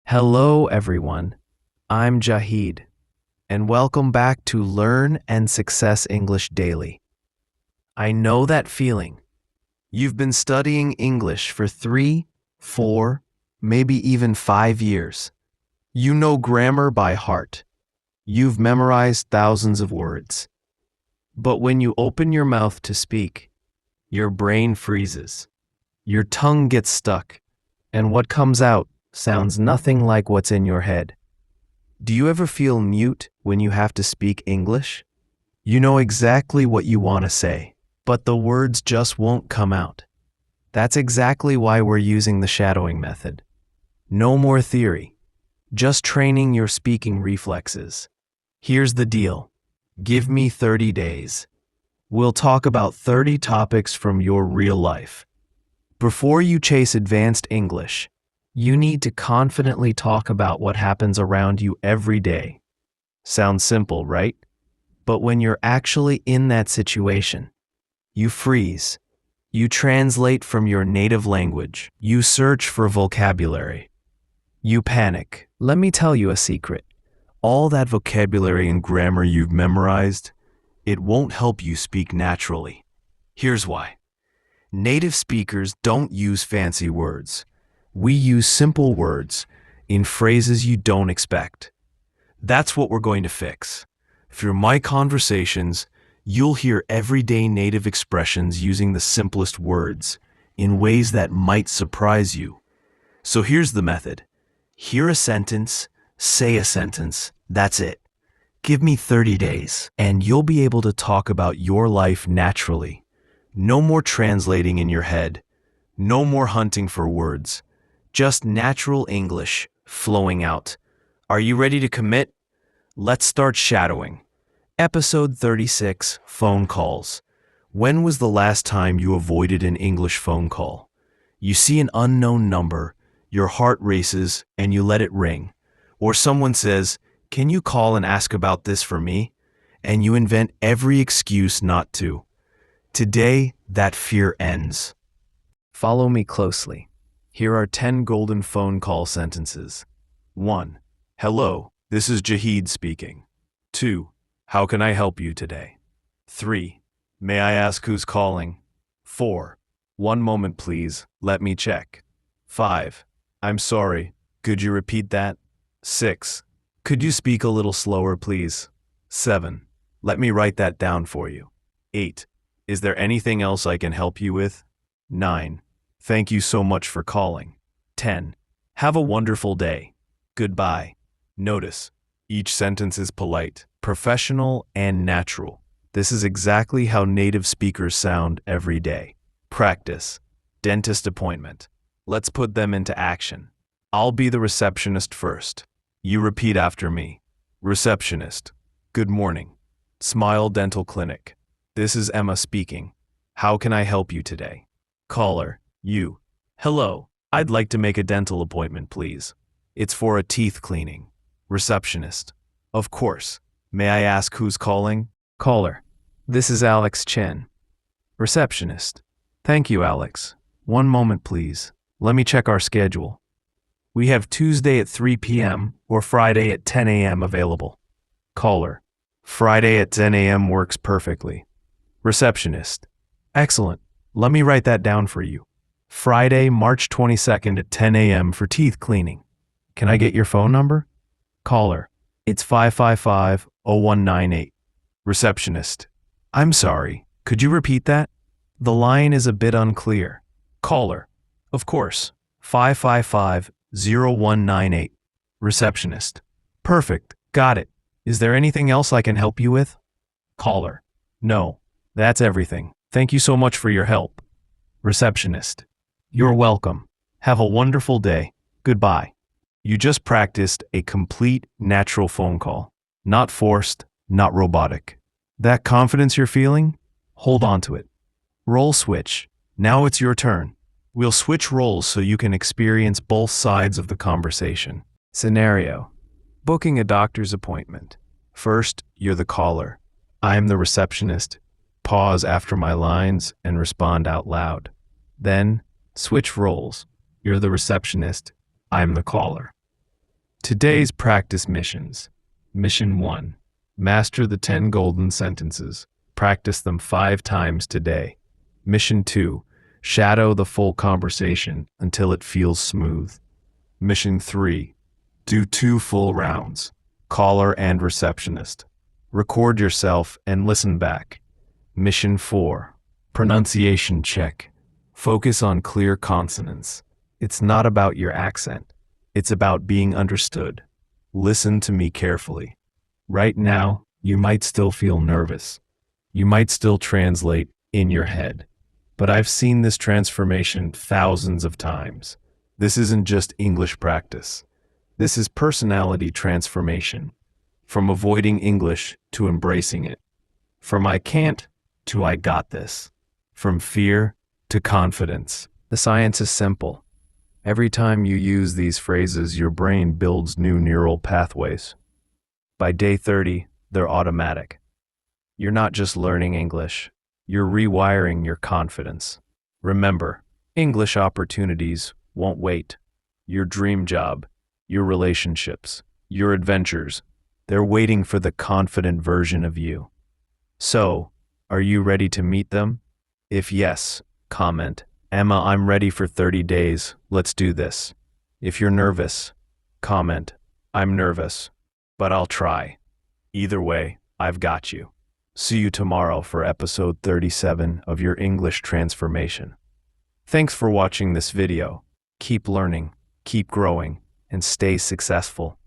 Hello, everyone. I'm Jahid, and welcome back to Learn and Success English Daily. I know that feeling. You've been studying English for 3, 4, maybe even 5 years. You know grammar by heart. You've memorized thousands of words. But when you open your mouth to speak, your brain freezes. Your tongue gets stuck, and what comes out sounds nothing like what's in your head. Do you ever feel mute when you have to speak English? You know exactly what you want to say, but the words just won't come out. That's exactly why we're using the shadowing method. No more theory, just training your speaking reflexes. Here's the deal. Give me 30 days. We'll talk about 30 topics from your real life. Before you chase advanced English, you need to confidently talk about what happens around you every day. Sounds simple, right? But when you're actually in that situation, you freeze. You translate from your native language. You search for vocabulary. You panic. Let me tell you a secret. All that vocabulary and grammar you've memorized, it won't help you speak naturally. Here's why. Native speakers don't use fancy words. We use simple words in phrases you don't expect. That's what we're going to fix. Through my conversations, you'll hear everyday native expressions using the simplest words in ways that might surprise you. So here's the method. Hear a sentence, say a sentence, that's it. Give me 30 days, and you'll be able to talk about your life naturally. No more translating in your head. No more hunting for words. Just natural English flowing out. Are you ready to commit? Let's start shadowing. Episode 36, Phone Calls. When was the last time you avoided an English phone call? You see an unknown number, your heart races, and you let it ring. Or someone says, "Can you call and ask about this for me?" And you invent every excuse not to. Today, that fear ends. Follow me closely. Here are 10 golden phone call sentences. 1. Hello, this is Jahid speaking. 2. How can I help you today? 3. May I ask who's calling? 4. One moment please, let me check. 5. I'm sorry, could you repeat that? 6. Could you speak a little slower please? 7. Let me write that down for you. 8. Is there anything else I can help you with? 9. Thank you so much for calling. 10. Have a wonderful day. Goodbye. Notice, each sentence is polite, professional, and natural. This is exactly how native speakers sound every day. Practice. Dentist appointment. Let's put them into action. I'll be the receptionist first. You repeat after me. Receptionist. Good morning. Smile Dental Clinic. This is Emma speaking. How can I help you today? Caller. You. Hello. I'd like to make a dental appointment, please. It's for a teeth cleaning. Receptionist. Of course. May I ask who's calling? Caller. This is Alex Chen. Receptionist. Thank you, Alex. One moment, please. Let me check our schedule. We have Tuesday at 3 p.m. or Friday at 10 a.m. available. Caller. Friday at 10 a.m. works perfectly. Receptionist. Excellent. Let me write that down for you. Friday, March 22nd at 10 a.m. for teeth cleaning. Can I get your phone number? Caller. It's 555-0198. Receptionist. I'm sorry. Could you repeat that? The line is a bit unclear. Caller. Of course. 555-0198. Receptionist. Perfect. Got it. Is there anything else I can help you with? Caller. No. That's everything. Thank you so much for your help. Receptionist. You're welcome. Have a wonderful day. Goodbye. You just practiced a complete, natural phone call. Not forced, not robotic. That confidence you're feeling? Hold on to it. Role switch. Now it's your turn. We'll switch roles so you can experience both sides of the conversation. Scenario. Booking a doctor's appointment. First, you're the caller. I'm the receptionist. Pause after my lines and respond out loud. Then, switch roles. You're the receptionist. I'm the caller. Today's practice missions. Mission 1. Master the 10 golden sentences. Practice them 5 times today. Mission 2. Shadow the full conversation until it feels smooth. Mission 3. Do 2 full rounds. Caller and receptionist. Record yourself and listen back. Mission 4. Pronunciation check. Focus on clear consonants. It's not about your accent. It's about being understood. Listen to me carefully. Right now, you might still feel nervous. You might still translate in your head. But I've seen this transformation thousands of times. This isn't just English practice. This is personality transformation. From avoiding English to embracing it. From I can't to I got this. From fear to confidence. The science is simple. Every time you use these phrases, your brain builds new neural pathways. By day 30, they're automatic. You're not just learning English, you're rewiring your confidence. Remember, English opportunities won't wait. Your dream job, your relationships, your adventures, they're waiting for the confident version of you. So, are you ready to meet them? If yes, comment, Emma, I'm ready for 30 days, let's do this. If you're nervous, comment, I'm nervous, but I'll try. Either way, I've got you. See you tomorrow for episode 37 of your English transformation. Thanks for watching this video. Keep learning, keep growing, and stay successful.